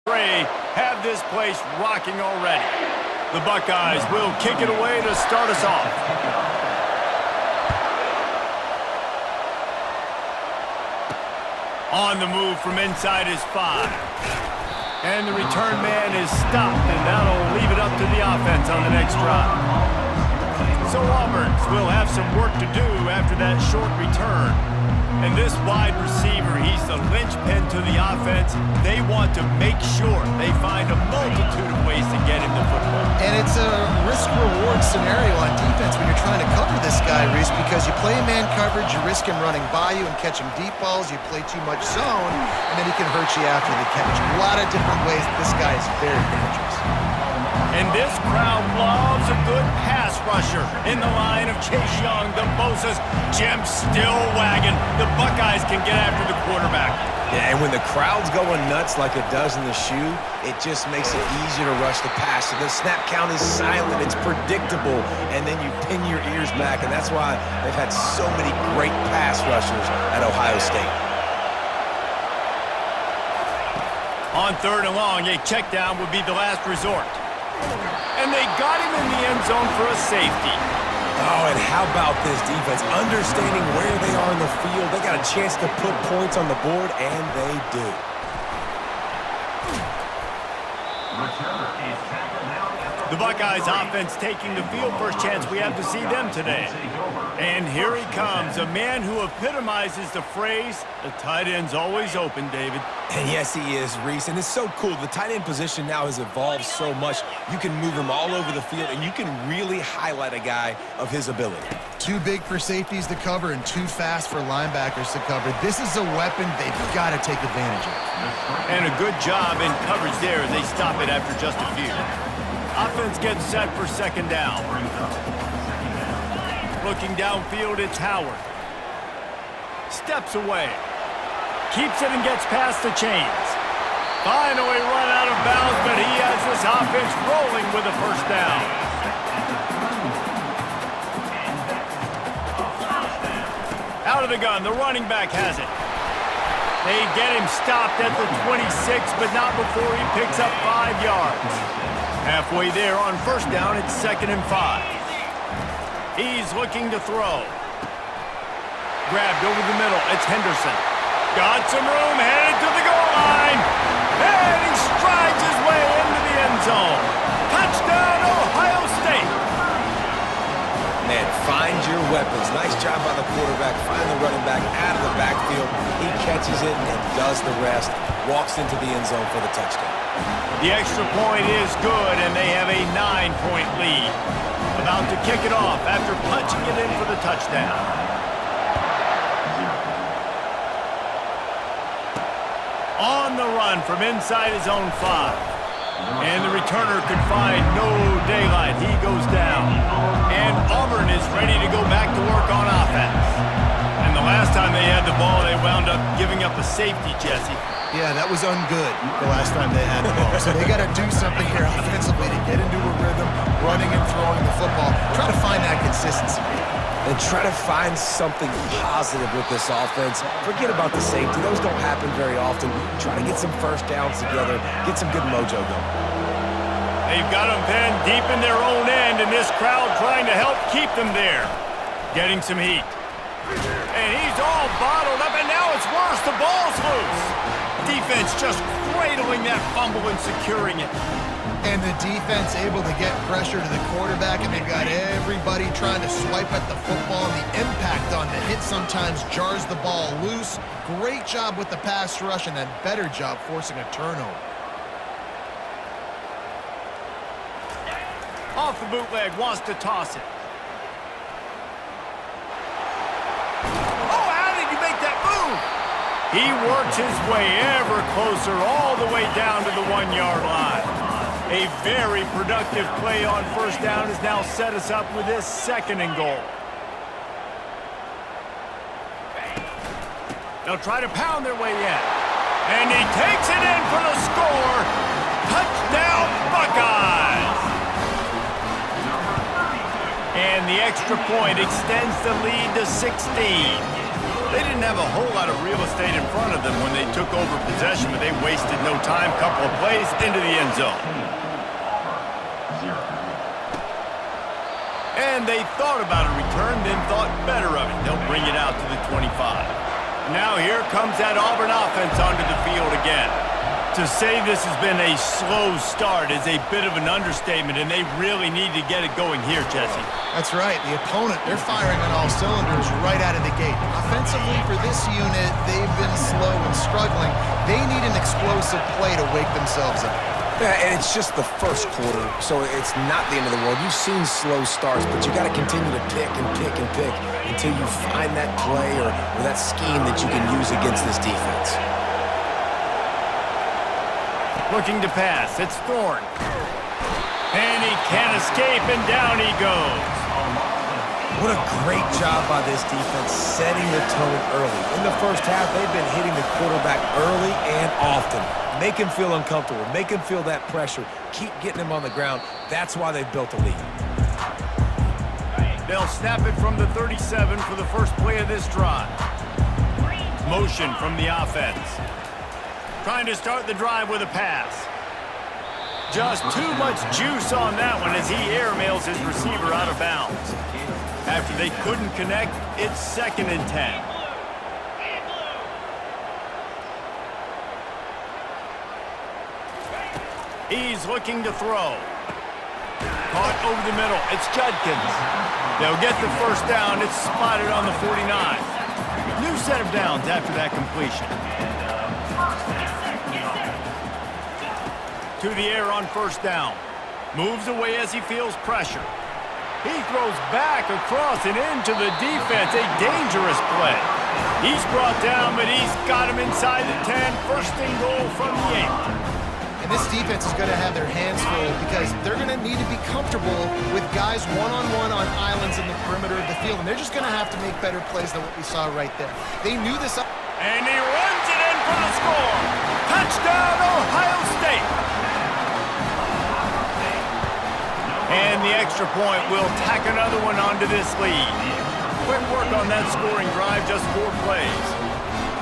Have this place rocking already. The Buckeyes will kick it away to start us off. On the move from inside his 5. And the return man is stopped, and that'll leave it up to the offense on the next drive. So Auburns will have some work to do after that short return. And this wide receiver, he's the linchpin to the offense. They want to make sure they find a multitude of ways to get him the football. And it's a risk-reward scenario on defense when you're trying to cover this guy, Reese, because you play man coverage, you risk him running by you and catching deep balls. You play too much zone, and then he can hurt you after the catch. A lot of different ways. This guy is very dangerous. And this crowd loves a good pass rusher in the line of Chase Young, the Bosa's, Jim still wagging. The Buckeyes can get after the quarterback. Yeah, and when the crowd's going nuts like it does in the shoe, it just makes it easier to rush the pass. So the snap count is silent, it's predictable, and then you pin your ears back, and that's why they've had so many great pass rushers at Ohio State. On 3rd and long, a check down would be the last resort. And they got him in the end zone for a safety. Oh, and how about this defense? Understanding where they are in the field, they got a chance to put points on the board, and they do. The Buckeyes offense taking the field. First chance we have to see them today. And here he comes, a man who epitomizes the phrase, the tight end's always open, David. And yes, he is, Reese. And it's so cool. The tight end position now has evolved so much. You can move him all over the field, and you can really highlight a guy of his ability. Too big for safeties to cover and too fast for linebackers to cover. This is a weapon they've got to take advantage of. And a good job in coverage there as they stop it after just a few. Offense gets set for 2nd down. Looking downfield, it's Howard. Steps away. Keeps it and gets past the chains. Finally run out of bounds, but he has this offense rolling with a 1st down. Out of the gun, the running back has it. They get him stopped at the 26, but not before he picks up 5 yards. Halfway there on 1st down, it's 2nd and 5. He's looking to throw. Grabbed over the middle, it's Henderson. Got some room, headed to the goal line. And he strides his way into the end zone. Touchdown, Ohio State. Man, find your weapons. Nice job by the quarterback. Find the running back out of the backfield. He catches it and does the rest. Walks into the end zone for the touchdown. The extra point is good, and they have a 9-point lead. About to kick it off after punching it in for the touchdown. On the run from inside his own 5. And the returner could find no daylight. He goes down. And Auburn is ready to go back to work on offense. And the last time they had the ball, they wound up giving up a safety, Jesse. Yeah, that was ungood the last time they had the ball. So they got to do something here offensively to get into a rhythm, running and throwing the football. Try to find that consistency. And try to find something positive with this offense. Forget about the safety. Those don't happen very often. Try to get some 1st downs together. Get some good mojo going. They've got them pinned deep in their own end, and this crowd trying to help keep them there. Getting some heat. And he's all bottled up, and now it's worse. The ball's loose. Defense just cradling that fumble and securing it. And the defense able to get pressure to the quarterback, and they've got everybody trying to swipe at the football, and the impact on the hit sometimes jars the ball loose. Great job with the pass rush, and then better job forcing a turnover. Off the bootleg, wants to toss it. Oh, how did you make that move? He works his way ever closer all the way down to the 1-yard line. A very productive play on 1st down has now set us up with this 2nd and goal. They'll try to pound their way in. And he takes it in for the score. Touchdown, Buckeyes! And the extra point extends the lead to 16. They didn't have a whole lot of real estate in front of them when they took over possession, but they wasted no time. Couple of plays into the end zone. And they thought about a return, then thought better of it. They'll bring it out to the 25. Now here comes that Auburn offense onto the field again. To say this has been a slow start is a bit of an understatement, and they really need to get it going here, Jesse. That's right. The opponent, they're firing on all cylinders right out of the gate. Offensively for this unit, they've been slow and struggling. They need an explosive play to wake themselves up. Yeah, and it's just the first quarter, so it's not the end of the world. You've seen slow starts, but you got to continue to pick and pick and pick until you find that play or that scheme that you can use against this defense. Looking to pass. It's Thorne. And he can't escape, and down he goes. What a great job by this defense setting the tone early. In the first half, they've been hitting the quarterback early and often. Make him feel uncomfortable. Make him feel that pressure. Keep getting him on the ground. That's why they've built a lead. They'll snap it from the 37 for the first play of this drive. Motion from the offense. Trying to start the drive with a pass. Just too much juice on that one as he airmails his receiver out of bounds. After they couldn't connect, it's 2nd and 10. He's looking to throw. Caught over the middle. It's Judkins. They'll get the first down. It's spotted on the 49. New set of downs after that completion. To the air on first down. Moves away as he feels pressure. He throws back across and into the defense. A dangerous play. He's brought down, but he's got him inside the 10. First and goal from the 8. And this defense is going to have their hands full because they're going to need to be comfortable with guys one-on-one on islands in the perimeter of the field. And they're just going to have to make better plays than what we saw right there. They knew this. And he runs it in for the score. Touchdown, Ohio State. And the extra point will tack another one onto this lead. Quick work on that scoring drive, just 4 plays.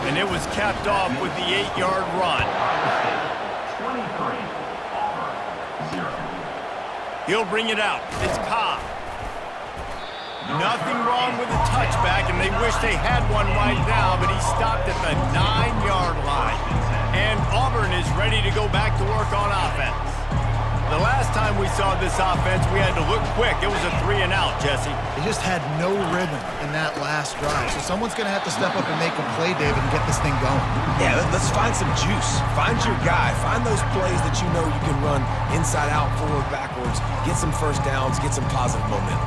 And it was capped off with the 8-yard run. He'll bring it out. It's Cobb. Nothing wrong with the touchback, and they wish they had one right now, but he stopped at the 9-yard line. And Auburn is ready to go back to work on offense. The last time we saw this offense, we had to look quick. It was a 3-and-out, Jesse. They just had no rhythm in that last drive. So someone's going to have to step up and make a play, David, and get this thing going. Yeah, let's find some juice. Find your guy. Find those plays that you know you can run inside out, forward, backwards. Get some first downs. Get some positive momentum.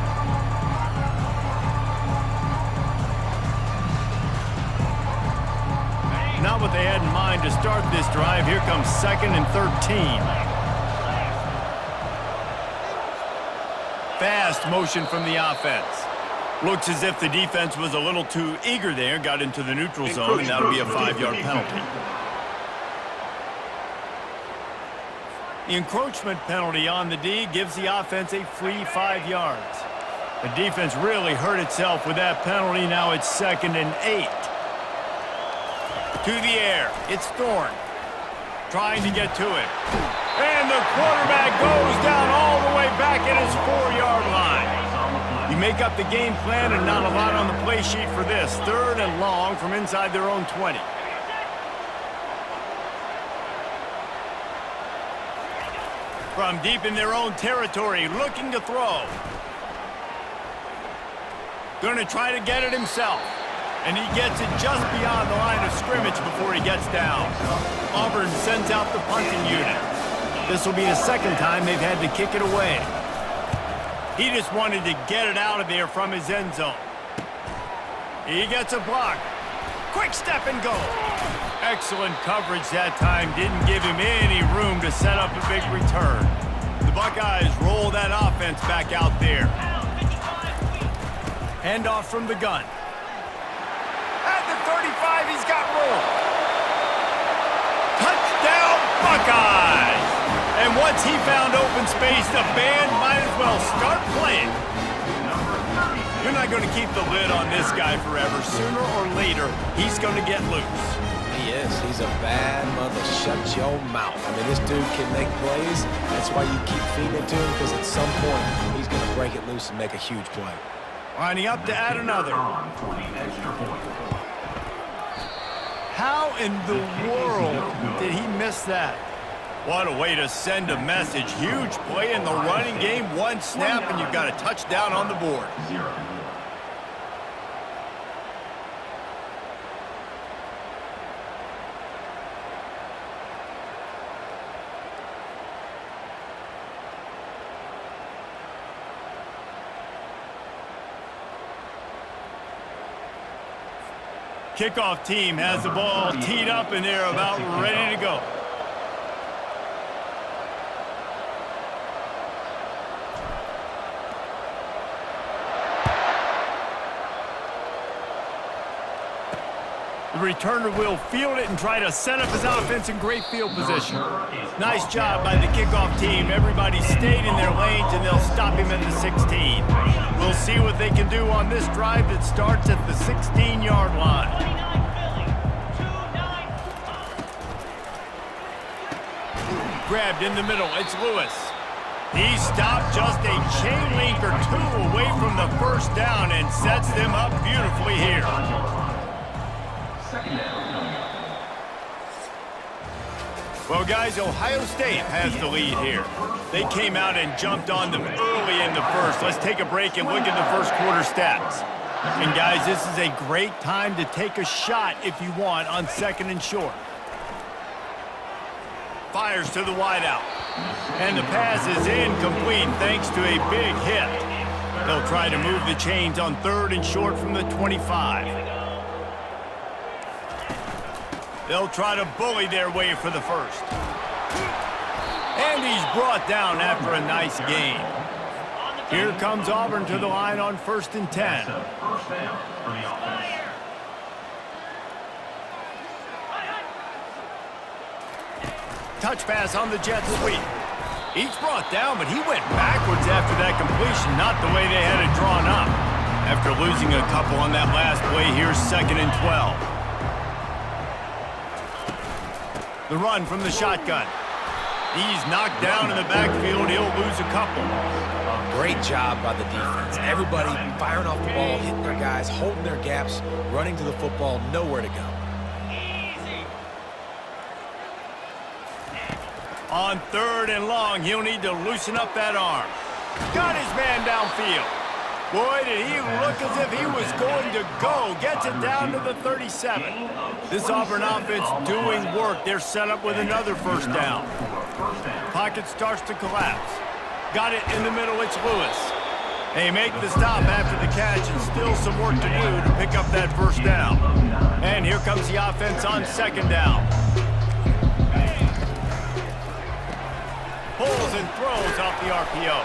Not what they had in mind to start this drive. Here comes 2nd and 13. Fast motion from the offense. Looks as if the defense was a little too eager there, got into the neutral zone, and that'll be a 5-yard penalty. The encroachment penalty on the D gives the offense a free 5 yards. The defense really hurt itself with that penalty. Now it's 2nd and 8. To the air, it's Thorne. Trying to get to it. And the quarterback goes down all the way back at his 4-yard line. You make up the game plan and not a lot on the play sheet for this. 3rd and long from inside their own 20. From deep in their own territory, looking to throw. Going to try to get it himself. And he gets it just beyond the line of scrimmage before he gets down. Auburn sends out the punting unit. This will be the 2nd time they've had to kick it away. He just wanted to get it out of there from his end zone. He gets a block. Quick step and go. Excellent coverage that time. Didn't give him any room to set up a big return. The Buckeyes roll that offense back out there. Handoff from the gun. At the 35, he's got room. Touchdown, Buckeyes! And once he found open space, the band might as well start playing. You're not not going to keep the lid on this guy forever. Sooner or later, he's going to get loose. He is. He's a bad mother. Shut your mouth. I mean, this dude can make plays. That's why you keep feeding it to him, because at some point, he's going to break it loose and make a huge play. Lining up to add another. How in the world did he miss that? What a way to send a message. Huge play in the running game. One snap, and you've got a touchdown on the board. Kickoff team has the ball teed up, and they're about ready to go. The returner will field it and try to set up his offense in great field position. Nice job by the kickoff team. Everybody stayed in their lanes, and they'll stop him at the 16. We'll see what they can do on this drive that starts at the 16-yard line. Grabbed in the middle. It's Lewis. He stopped just a chain link or two away from the first down and sets them up beautifully here. Well, guys, Ohio State has the lead here. They came out and jumped on them early in the first. Let's take a break and look at the first quarter stats. And, guys, this is a great time to take a shot if you want on 2nd and short. Fires to the wideout. And the pass is incomplete thanks to a big hit. They'll try to move the chains on 3rd and short from the 25. They'll try to bully their way for the first. And he's brought down after a nice gain. Here comes Auburn to the line on 1st and 10. Touch pass on the jet sweep. He's brought down, but he went backwards after that completion, not the way they had it drawn up. After losing a couple on that last play, here's 2nd and 12. The run from the shotgun. He's knocked down in the backfield. He'll lose a couple. Great job by the defense. Everybody firing off the ball, hitting their guys, holding their gaps, running to the football, nowhere to go. On 3rd and long, he'll need to loosen up that arm. Got his man downfield. Boy, did he look as if he was going to go. Gets it down to the 37. This Auburn offense doing work. They're set up with another first down. Pocket starts to collapse. Got it in the middle. It's Lewis. They make the stop after the catch, and still some work to do to pick up that first down. And here comes the offense on 2nd down. Pulls and throws off the RPO.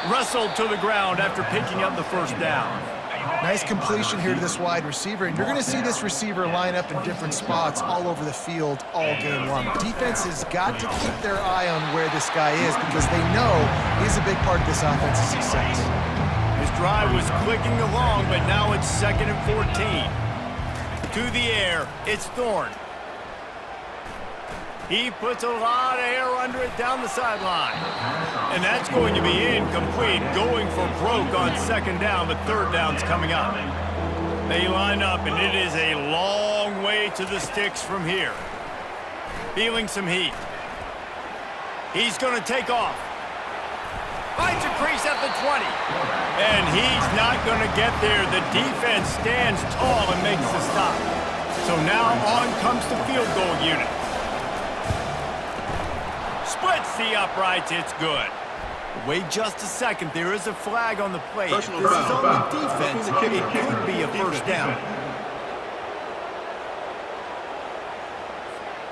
Wrestled to the ground after picking up the first down. Nice completion here to this wide receiver, and you're going to see this receiver line up in different spots all over the field all game long. Defense has got to keep their eye on where this guy is because they know he's a big part of this offense's success. His drive was clicking along, but now it's 2nd and 14. To the air, it's Thorne. He puts a lot of air under it down the sideline. And that's going to be incomplete, going for broke on 2nd down, but 3rd down's coming up. They line up, and it is a long way to the sticks from here. Feeling some heat. He's going to take off. Finds a crease at the 20. And he's not going to get there. The defense stands tall and makes the stop. So now on comes the field goal unit. Splits the uprights. It's good. Wait just a second. There is a flag on the play. If this is on the defense, it could be a first down.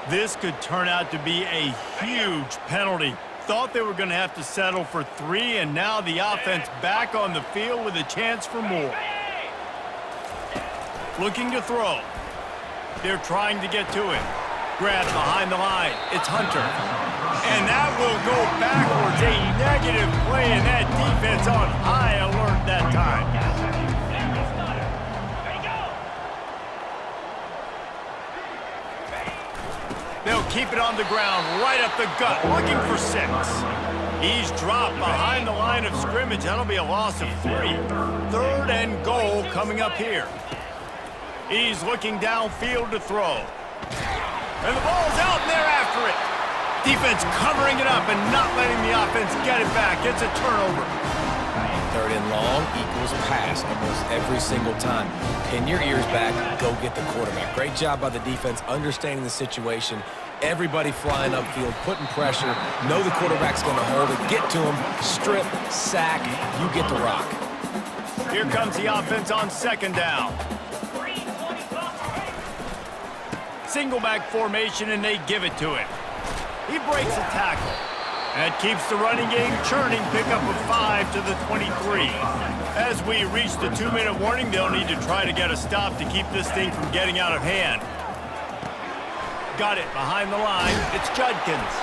This could turn out to be a huge penalty. Thought they were going to have to settle for 3, and now the offense back on the field with a chance for more. Looking to throw. They're trying to get to him. Grabbed behind the line. It's Hunter. And that will go backwards. A negative play, and that defense on high alert that time. the ground, right up the gut, looking for 6. He's dropped behind the line of scrimmage. That'll be a loss of 3. 3rd and goal coming up here. He's looking downfield to throw. And the ball's out, and they're after it. Defense covering it up and not letting the offense get it back. It's a turnover. 3rd and long equals pass almost every single time. Pin your ears back, go get the quarterback. Great job by the defense understanding the situation. Everybody flying upfield, putting pressure. Know the quarterback's going to hold it. Get to him, strip, sack. You get the rock. Here comes the offense on 2nd down. Single back formation, and they give it to him. He breaks a tackle. That keeps the running game churning. Pickup of 5 to the 23. As we reach the 2-minute warning, they'll need to try to get a stop to keep this thing from getting out of hand. Got it behind the line. It's Judkins.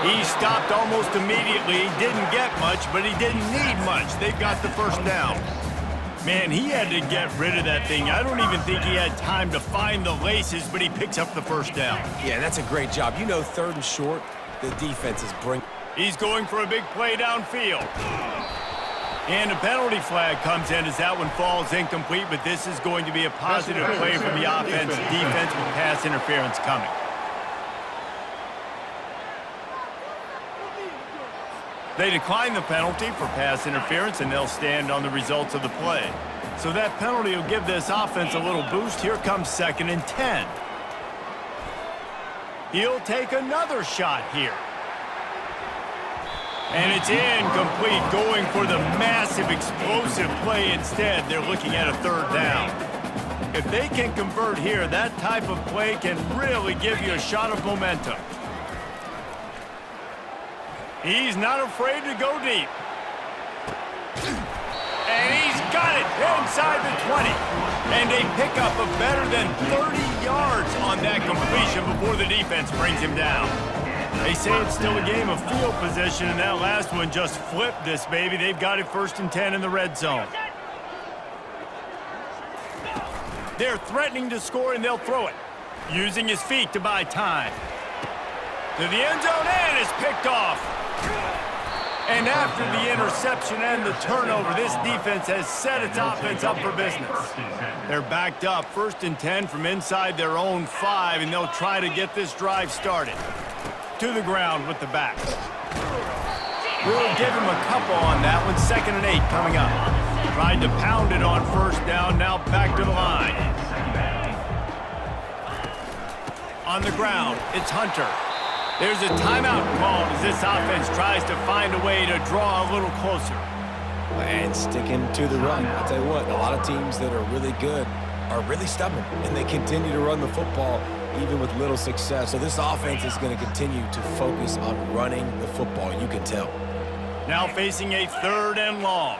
He stopped almost immediately. Didn't get much, but he didn't need much. They've got the 1st down. Man, he had to get rid of that thing. I don't even think he had time to find the laces, but he picks up the 1st down. Yeah, that's a great job. You know, 3rd and short, the defense is bringing. He's going for a big play downfield. And a penalty flag comes in as that one falls incomplete, but this is going to be a positive play for the offense. Defense with pass interference coming. They decline the penalty for pass interference, and they'll stand on the results of the play. So that penalty will give this offense a little boost. Here comes 2nd and 10. He'll take another shot here. And it's incomplete, going for the massive explosive play instead. They're looking at a 3rd down. If they can convert here, that type of play can really give you a shot of momentum. He's not afraid to go deep. And he's got it inside the 20. And a pickup of better than 30 yards on that completion before the defense brings him down. They say it's still a game of field position, and that last one just flipped this baby. They've got it 1st and 10 in the red zone. They're threatening to score, and they'll throw it, using his feet to buy time. To the end zone, and it's picked off. And after the interception and the turnover, this defense has set its offense up for business. They're backed up 1st and 10 from inside their own 5, and they'll try to get this drive started. To the ground with the back. We'll give him a couple on that one. 2nd and 8 coming up. Tried to pound it on 1st down, now back to the line. On the ground, it's Hunter. There's a timeout called as this offense tries to find a way to draw a little closer. And sticking to the run. I'll tell you what, a lot of teams that are really good are really stubborn, and they continue to run the football even with little success. So this offense is going to continue to focus on running the football. You can tell. Now facing a 3rd and long.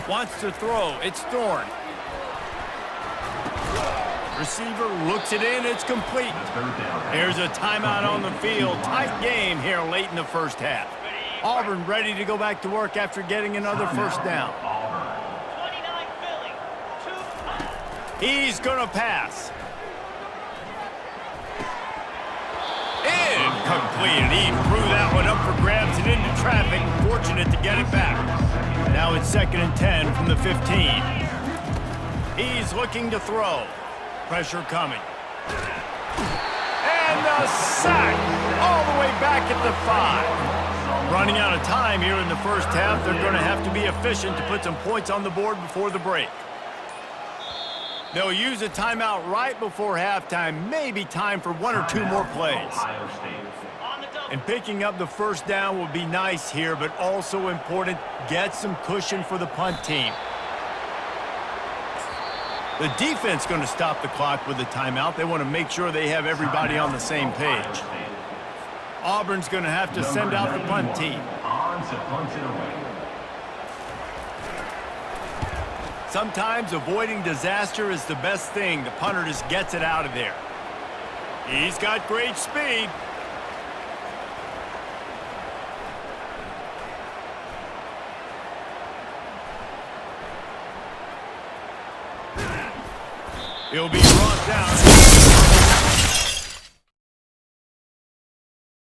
Wants to throw. It's Thorne. Receiver looks it in. It's complete. There's a timeout on the field. Tight game here late in the 1st half. Auburn ready to go back to work after getting another 1st down. He's going to pass. Incomplete. He threw that one up for grabs and into traffic. Fortunate to get it back. Now it's 2nd and 10 from the 15. He's looking to throw. Pressure coming. And a sack all the way back at the 5. Running out of time here in the 1st half. They're going to have to be efficient to put some points on the board before the break. They'll use a timeout right before halftime. Maybe time for 1 or 2 more plays. And picking up the 1st down will be nice here, but also important, get some cushion for the punt team. The defense going to stop the clock with a timeout. They want to make sure they have everybody on the same page. Auburn's going to have to send out the punt team. Sometimes avoiding disaster is the best thing. The punter just gets it out of there. He's got great speed. He'll be brought down.